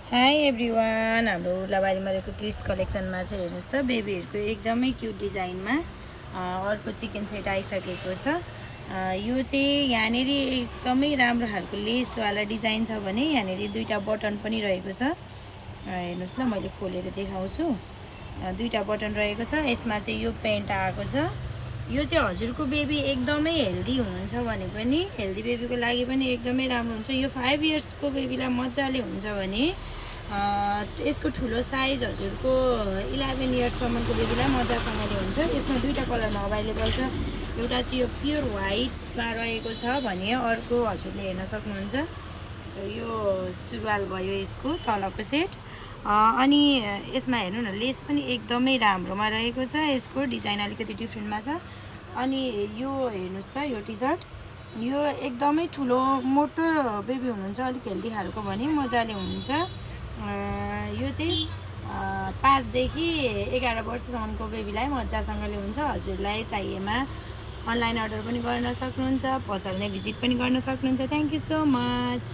High everyone, हाम्रो उर्लाबारीमा रहेको kids कलेक्सनमा चाहिँ हेर्नुहोस् त बेबीहरूको एकदमै क्युट डिजाइनमा अर्को चिकन सेट आइसकेको छ। यो चाहिँ यहाँनिर एकदमै राम्रो खालको लेसवाला डिजाइन छ भने यहाँनिर दुईटा बटन पनि रहेको छ। हेर्नुहोस् ल, मैले खोलेर देखाउँछु। दुईटा बटन रहेको छ। यसमा चाहिँ यो पेन्ट आएको छ। यो चाहिँ हजुरको बेबी एकदमै हेल्दी हुनुहुन्छ भने पनि, हेल्दी बेबीको लागि पनि एकदमै राम्रो हुन्छ। यो 5 इयर्सको बेबीलाई मजाले हुन्छ भने यसको ठुलो साइज हजुरको 11 इयर्ससम्मको बेबीलाई मजासँगले हुन्छ। यसमा दुईटा कलरमा अभाइलेबल छ। एउटा चाहिँ यो प्योर व्हाइटमा रहेको छ भने अर्को हजुरले हेर्न सक्नुहुन्छ। यो सुरुवाल भयो यसको तलको सेट। अनि यसमा हेर्नु न, लेस पनि एकदमै राम्रोमा रहेको छ। यसको डिजाइन अलिकति डिफ्रेन्टमा छ। अनि यो हेर्नुहोस् त, यो टी सर्ट यो एकदमै ठुलो मोटो बेबी हुनुहुन्छ, अलिक हेल्दी खालको भने मजाले हुन्छ। यो चाहिँ 5 देखि 11 वर्षसम्मको बेबीलाई मजासँगले हुन्छ। हजुरलाई चाहिएमा अनलाइन अर्डर पनि गर्न सक्नुहुन्छ, पसल नै भिजिट पनि गर्न सक्नुहुन्छ। Thank you so much.